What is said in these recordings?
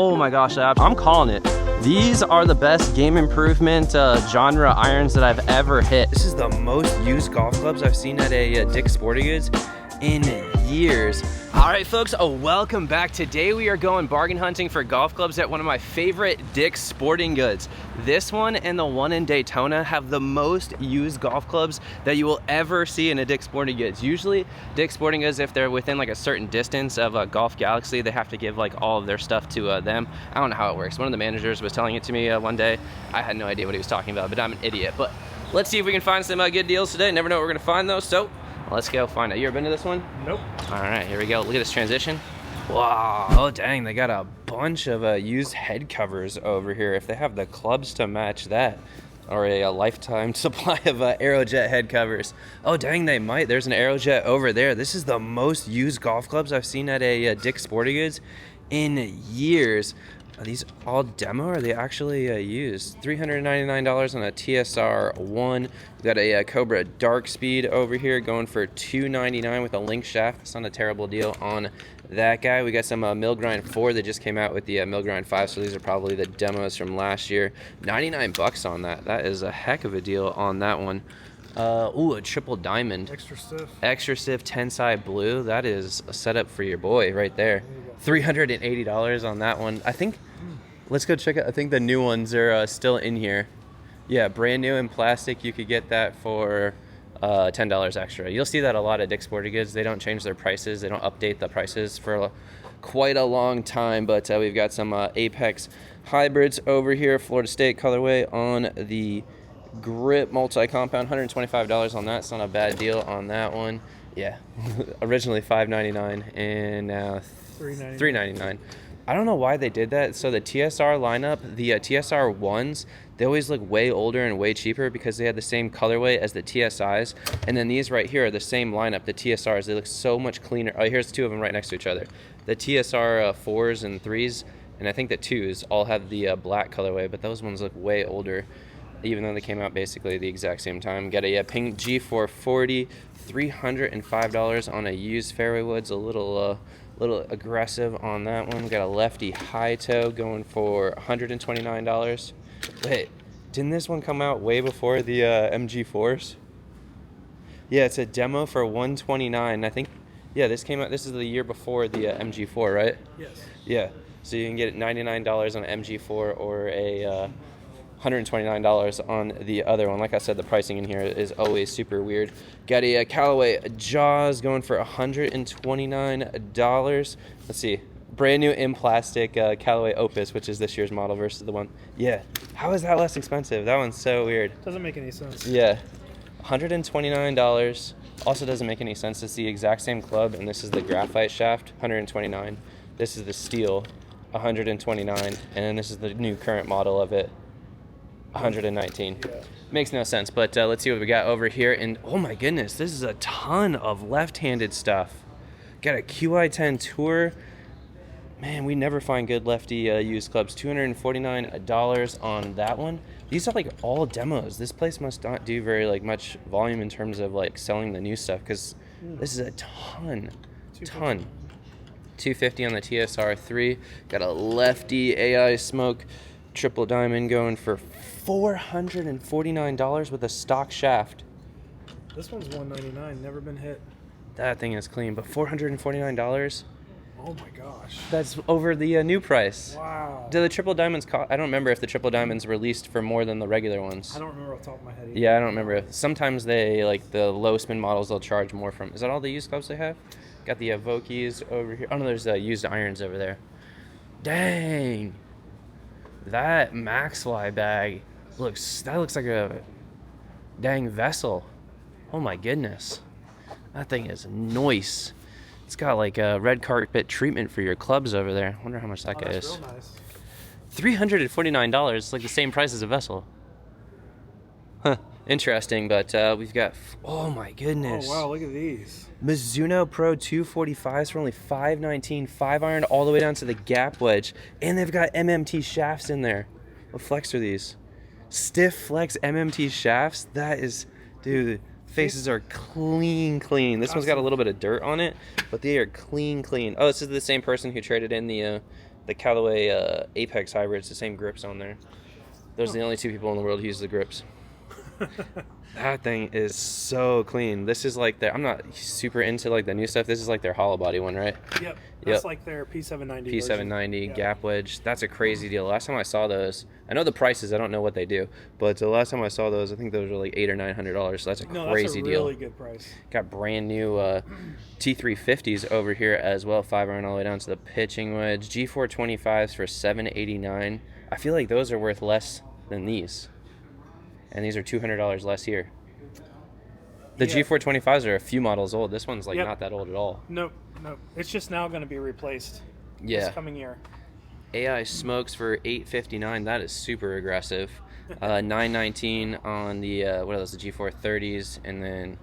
Oh my gosh, I'm calling it. These are the best game improvement genre irons that I've ever hit. This is the most used golf clubs I've seen at a Dick's Sporting Goods in years. All right, folks, welcome back. Today we are going bargain hunting for golf clubs at one of my favorite Dick's Sporting Goods. This one and the one in Daytona have the most used golf clubs that you will ever see in a Dick's Sporting Goods. Usually, Dick's Sporting Goods, if they're within like a certain distance of Golf Galaxy, they have to give like all of their stuff to them. I don't know how it works. One of the managers was telling it to me one day. I had no idea what he was talking about, but I'm an idiot. But let's see if we can find some good deals today. Never know what we're gonna find though, so let's go find it. You ever been to this one? Nope. All right, here we go. Look at this transition. Wow, oh dang, they got a bunch of used head covers over here. If they have the clubs to match that, or a lifetime supply of Aerojet head covers. Oh dang, they might. There's an Aerojet over there. This is the most used golf clubs I've seen at a Dick's Sporting Goods in years. Are these all demo, or are they actually used? $399 on a TSR1. We've got a Cobra Dark Speed over here going for $299 with a link shaft. It's not a terrible deal on that guy. We got some Milgrind 4 that just came out with the Milgrind 5, so these are probably the demos from last year. 99 bucks on that. That is a heck of a deal on that one. Ooh, a triple diamond. Extra stiff Tensai blue. That is a setup for your boy right there. $380 on that one. I think, let's go check it. I think the new ones are still in here. Yeah, brand new in plastic. You could get that for $10 extra. You'll see that a lot at Dick's Sporting Goods. They don't change their prices. They don't update the prices for quite a long time. But we've got some Apex hybrids over here. Florida State colorway on the grip multi-compound. $125 on that. It's not a bad deal on that one. Yeah, originally $599 and now $399. I don't know why they did that. So the TSR lineup, the TSR ones, they always look way older and way cheaper because they had the same colorway as the TSIs. And then these right here are the same lineup, the TSRs. They look so much cleaner. Oh, here's two of them right next to each other. The TSR 4s and 3s, and I think the 2s all have the black colorway, but those ones look way older, even though they came out basically the exact same time. Got a pink G440, $305 on a used fairway woods. A little aggressive on that one. We got a lefty high toe going for $129. Wait, didn't this one come out way before the MG4s? Yeah, it's a demo for $129. I think, yeah, this came out. This is the year before the MG4, right? Yes. Yeah, so you can get $99 on an MG4 or a $129 on the other one. Like I said, the pricing in here is always super weird. Got a Callaway Jaws going for $129. Let's see. Brand new in plastic Callaway Opus, which is this year's model versus the one. Yeah. How is that less expensive? That one's so weird. Doesn't make any sense. Yeah. $129. Also doesn't make any sense. It's the exact same club, and this is the graphite shaft, $129. This is the steel, $129. And then this is the new current model of it, $119. Yeah. Makes no sense, but let's see what we got over here. And oh my goodness, this is a ton of left-handed stuff. Got a QI10 Tour. Man, we never find good lefty used clubs. $249 on that one. These are like all demos. This place must not do very much volume in terms of selling the new stuff, because this is a ton. $250 on the TSR3. Got a lefty AI Smoke triple diamond going for $449 with a stock shaft. This one's $199. Never been hit. That thing is clean, but $449? Oh my gosh. That's over the new price. Wow. Do the triple diamonds cost? I don't remember if the triple diamonds released for more than the regular ones. I don't remember off the top of my head either. Yeah, I don't remember. Sometimes they, the low spin models, they'll charge more from. Is that all the used clubs they have? Got the Vokies over here. Oh no, there's used irons over there. Dang. That Maxfly bag looks like a dang vessel. Oh my goodness. That thing is nice. It's got a red carpet treatment for your clubs over there. I wonder how much that guy is. Real nice. $349. It's like the same price as a vessel. Huh. Interesting, but we've got, oh my goodness. Oh wow, look at these. Mizuno Pro 245s for only $519, 5-iron all the way down to the gap wedge. And they've got MMT shafts in there. What flex are these? Stiff Flex MMT shafts? That is, dude, faces are clean. This one's got a little bit of dirt on it, but they are clean. Oh, this is the same person who traded in the the Callaway Apex hybrids, the same grips on there. Those are the only two people in the world who use the grips. That thing is so clean. This is like I'm not super into like the new stuff. This is like their hollow body one, right? Yep. That's like their P790. P790 gap wedge. That's a crazy deal. Last time I saw those, I know the prices. I don't know what they do, but the last time I saw those, I think those were like $800 or $900. So that's a crazy deal. Really good price. Got brand new T350s over here as well. 5-iron all the way down to the pitching wedge. G425s for $789. I feel like those are worth less than these. And these are $200 less here. The G425s are a few models old. This one's like not that old at all. Nope. It's just now going to be replaced. This coming year. AI smokes for $859. That is super aggressive. $919 on the what else? The G430s, and then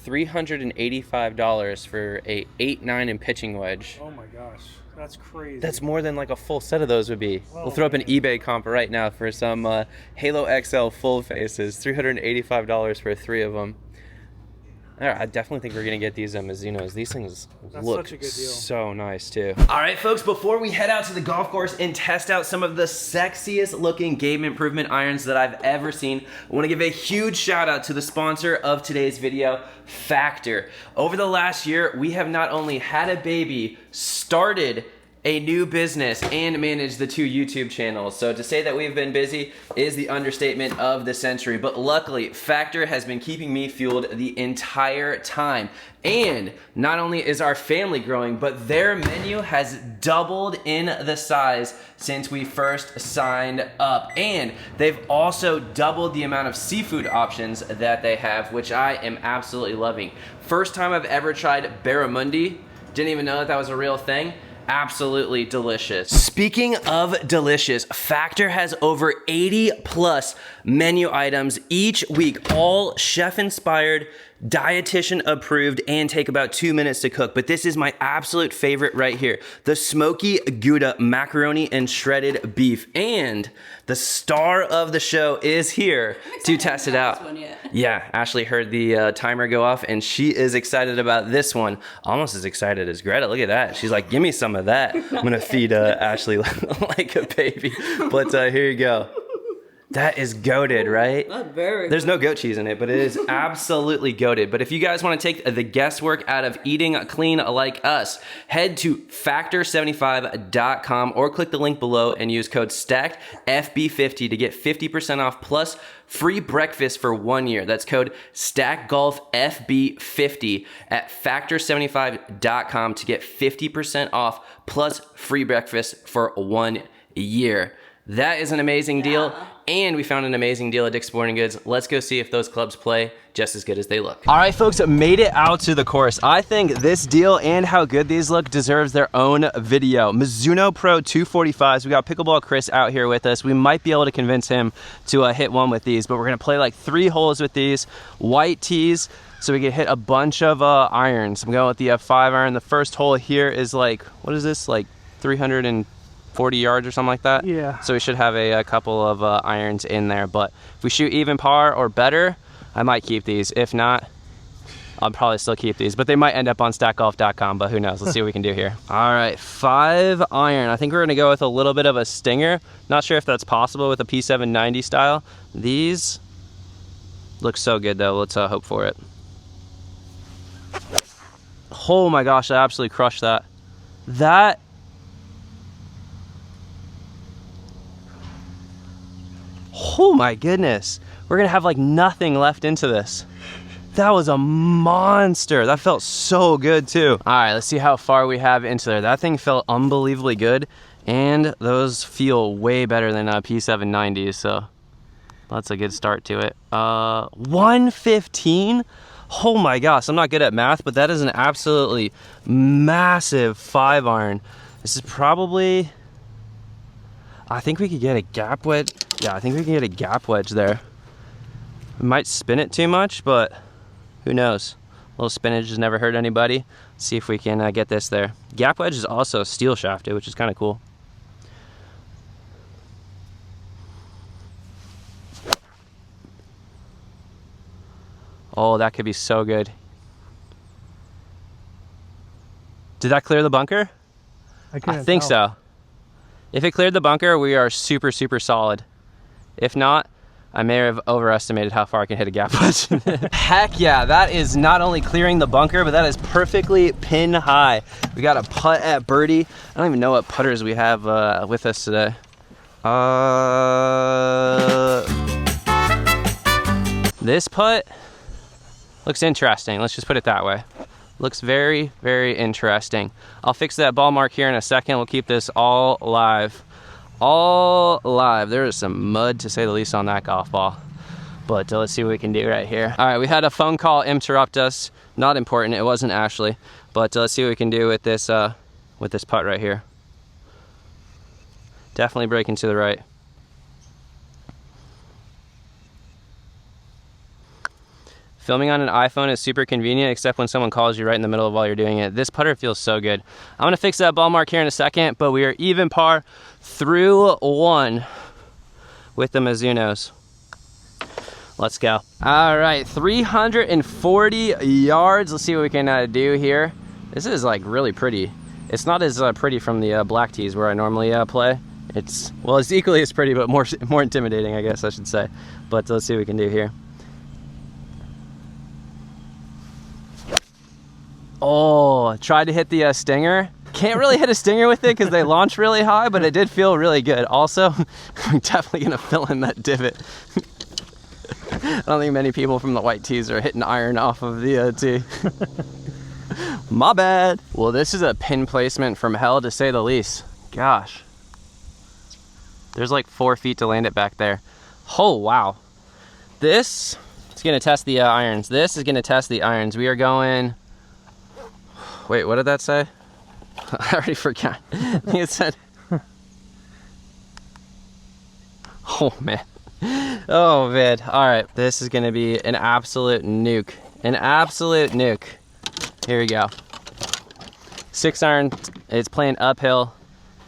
$385 for a 8-9 in pitching wedge. Oh my gosh. That's crazy. That's more than like a full set of those would be. We'll throw up an eBay comp right now for some Halo XL full faces. $385 for 3 of them. I definitely think we're going to get these Mizunos. These things look so nice too. All right, folks, before we head out to the golf course and test out some of the sexiest looking game improvement irons that I've ever seen, I want to give a huge shout out to the sponsor of today's video, Factor. Over the last year, we have not only had a baby, started a new business, and manage the 2 YouTube channels. So to say that we've been busy is the understatement of the century. But luckily, Factor has been keeping me fueled the entire time. And not only is our family growing, but their menu has doubled in the size since we first signed up. And they've also doubled the amount of seafood options that they have, which I am absolutely loving. First time I've ever tried barramundi. Didn't even know that was a real thing. Absolutely delicious. Speaking of delicious, Factor has over 80 plus menu items each week, all chef inspired, dietitian approved, and take about 2 minutes to cook. But this is my absolute favorite right here, the smoky Gouda macaroni and shredded beef. And the star of the show is here to test it out. Yeah, Ashley heard the timer go off and she is excited about this one. Almost as excited as Greta. Look at that. She's like, give me some of that. I'm gonna feed Ashley like a baby. But here you go. That is goated, right? There's no goat cheese in it, but it is absolutely goated. But if you guys want to take the guesswork out of eating clean like us, head to factor75.com or click the link below and use code STACKEDFB50 to get 50% off plus free breakfast for 1 year. That's code STACKGolfFB50 at factor75.com to get 50% off plus free breakfast for 1 year. That is an amazing deal, and we found an amazing deal at Dick's Sporting Goods. Let's go see if those clubs play just as good as they look. All right, folks, made it out to the course. I think this deal and how good these look deserves their own video. Mizuno Pro 245s. We got Pickleball Chris out here with us. We might be able to convince him to hit one with these, but we're gonna play like 3 holes with these. White tees, so we can hit a bunch of irons. I'm going with the 5-iron. The first hole here is like, what is this, like 340 yards or something like that. Yeah. So we should have a couple of irons in there, but if we shoot even par or better, I might keep these. If not, I'll probably still keep these, but they might end up on stackgolf.com, but who knows? Let's see what we can do here. All right, 5-iron. I think we're gonna go with a little bit of a stinger. Not sure if that's possible with a P790 style. These look so good though. Let's hope for it. Oh my gosh, I absolutely crushed that. Oh my goodness. We're gonna have like nothing left into this. That was a monster. That felt so good too. All right, let's see how far we have into there. That thing felt unbelievably good, and those feel way better than P790s, so that's a good start to it. 115? Oh my gosh, I'm not good at math, but that is an absolutely massive 5-iron. This is probably, I think we could get a gap wedge. Yeah, I think we can get a gap wedge there. We might spin it too much, but who knows? A little spinach has never hurt anybody. Let's see if we can get this there. Gap wedge is also steel shafted, which is kind of cool. Oh, that could be so good. Did that clear the bunker? I think so. If it cleared the bunker, we are super, super solid. If not, I may have overestimated how far I can hit a gap putt. Heck yeah, that is not only clearing the bunker, but that is perfectly pin high. We got a putt at birdie. I don't even know what putters we have with us today. This putt looks interesting. Let's just put it that way. Looks very, very interesting. I'll fix that ball mark here in a second. We'll keep this all live. All live. There is some mud, to say the least, on that golf ball. But let's see what we can do right here. All right, we had a phone call interrupt us. Not important. It wasn't Ashley. But let's see what we can do with this putt right here. Definitely breaking to the right. Filming on an iPhone is super convenient, except when someone calls you right in the middle of while you're doing it. This putter feels so good. I'm gonna fix that ball mark here in a second, but we are even par through 1 with the Mizunos. Let's go. All right, 340 yards. Let's see what we can do here. This is like really pretty. It's not as pretty from the black tees where I normally play. It's equally as pretty, but more intimidating, I guess I should say. But let's see what we can do here. Oh, tried to hit the stinger. Can't really hit a stinger with it because they launch really high, but it did feel really good. Also, I'm definitely gonna fill in that divot. I don't think many people from the white tees are hitting iron off of the tee. My bad. Well, this is a pin placement from hell, to say the least. Gosh. There's like 4 feet to land it back there. Oh, wow. This is gonna test the irons. This is gonna test the irons. We are going... Wait, what did that say? I already forgot. I think it said... Oh, man. Oh, man. All right. This is going to be an absolute nuke. An absolute nuke. Here we go. 6-iron. It's playing uphill.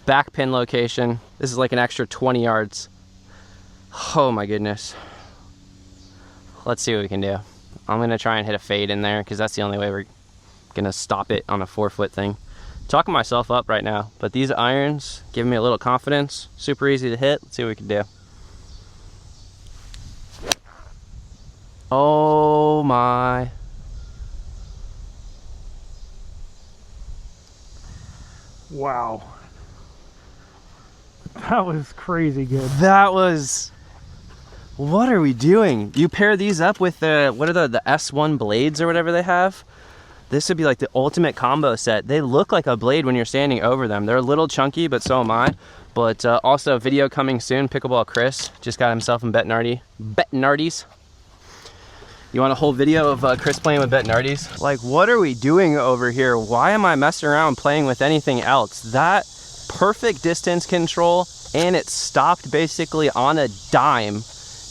Back pin location. This is like an extra 20 yards. Oh, my goodness. Let's see what we can do. I'm going to try and hit a fade in there because that's the only way we're gonna stop it on a 4-foot thing. Talking myself up right now, but these irons give me a little confidence. Super easy to hit. Let's see what we can do. Oh my. Wow. That was crazy good. That was... What are we doing? You pair these up with the, what are the S1 blades or whatever they have? This would be like the ultimate combo set. They look like a blade when you're standing over them. They're a little chunky, but so am I. But also video coming soon. Pickleball Chris just got himself in Bettinardies. You want a whole video of Chris playing with Bettinardies? Like, what are we doing over here? Why am I messing around playing with anything else? That perfect distance control, and it stopped basically on a dime.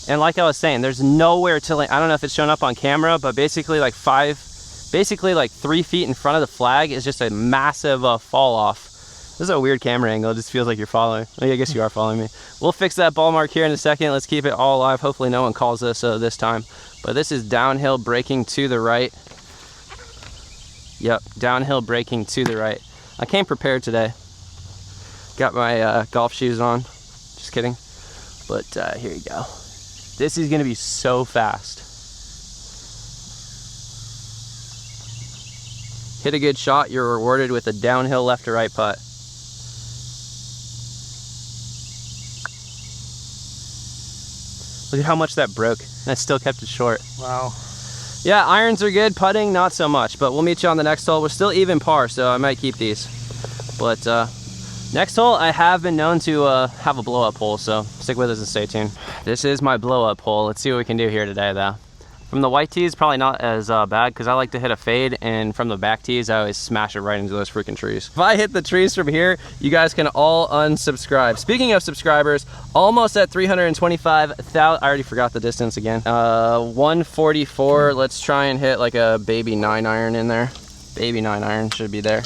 And like I was saying, there's nowhere to land. I don't know if it's showing up on camera, but basically like 3 feet in front of the flag is just a massive fall off. This is a weird camera angle. It just feels like you're following. I guess you are following me. We'll fix that ball mark here in a second. Let's keep it all alive. Hopefully no one calls us this time. But this is downhill braking to the right. Yep, downhill braking to the right. I came prepared today. Got my golf shoes on. Just kidding. But here you go. This is gonna be so fast. Hit a good shot, you're rewarded with a downhill left to right putt. Look at how much that broke, and I still kept it short. Wow. Yeah, irons are good, putting not so much, but we'll meet you on the next hole. We're still even par, so I might keep these. But next hole, I have been known to have a blow-up hole, so stick with us and stay tuned. This is my blow-up hole. Let's see what we can do here today, though. From the white tees, probably not as bad because I like to hit a fade, and from the back tees, I always smash it right into those freaking trees. If I hit the trees from here, you guys can all unsubscribe. Speaking of subscribers, almost at 325,000. I already forgot the distance again. 144. Let's try and hit like a baby 9-iron in there. Baby 9-iron should be there.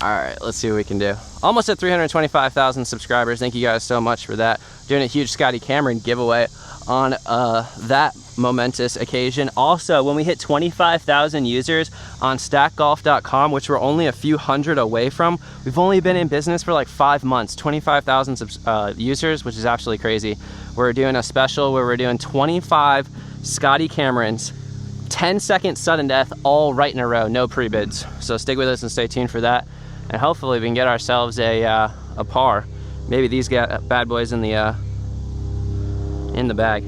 All right, let's see what we can do. Almost at 325,000 subscribers. Thank you guys so much for that. Doing a huge Scotty Cameron giveaway on that momentous occasion. Also, when we hit 25,000 users on stackgolf.com, which we're only a few hundred away from, we've only been in business for like 5 months, 25,000 users, which is absolutely crazy. We're doing a special where we're doing 25 Scotty Camerons, 10-second sudden death, all right in a row, no pre-bids. So stick with us and stay tuned for that. And hopefully we can get ourselves a par. Maybe these bad boys in the bag.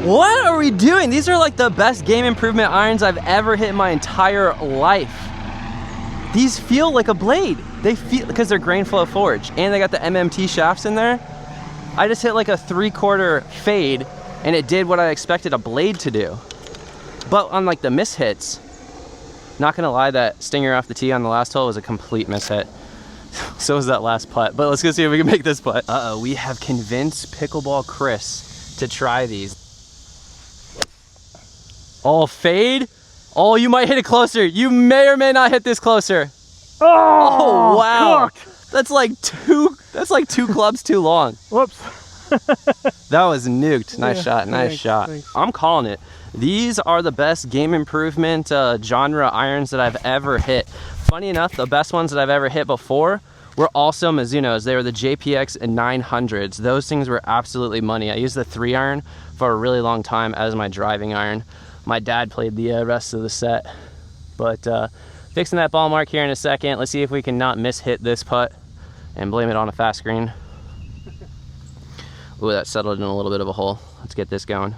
What are we doing? These are like the best game improvement irons I've ever hit in my entire life. These feel like a blade. They feel, because they're grain flow forged, and they got the MMT shafts in there. I just hit like a 3/4 fade, and it did what I expected a blade to do. But on like the miss hits, not gonna lie, that stinger off the tee on the last hole was a complete miss hit. So was that last putt. But let's go see if we can make this putt. Uh-oh, we have convinced Pickleball Chris to try these. Oh, fade? Oh, you might hit it closer. You may or may not hit this closer. Oh wow. Cooked. That's like two clubs too long. Whoops. That was nuked. Nice shot, nice shot. Thanks. I'm calling it. These are the best game improvement genre irons that I've ever hit. Funny enough, the best ones that I've ever hit before were also Mizuno's. They were the JPX 900s. Those things were absolutely money. I used the 3-iron for a really long time as my driving iron. My dad played the rest of the set. But fixing that ball mark here in a second. Let's see if we can not miss hit this putt and blame it on a fast green. Ooh, that settled in a little bit of a hole. Let's get this going.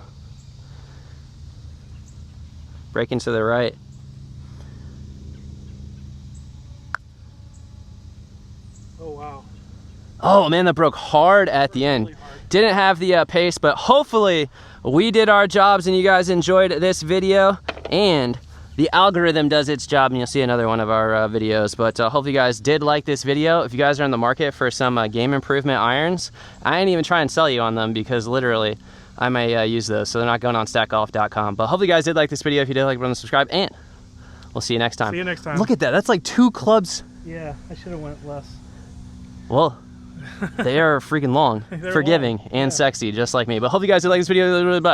Breaking to the right. Oh, wow. Oh man, that broke hard at the end. Really hard. Didn't have the pace, but hopefully we did our jobs and you guys enjoyed this video, and the algorithm does its job, and you'll see another one of our videos. But hopefully you guys did like this video. If you guys are in the market for some game improvement irons, I ain't even try and sell you on them, because literally I may use those, so they're not going on stackgolf.com. But hopefully you guys did like this video. If you did, like, run, subscribe, and we'll see you next time. See you next time. Look at that, that's like 2 clubs. Yeah, I should have went less. Well, they are freaking long, forgiving, and sexy, just like me. But hope you guys did like this video. Bye.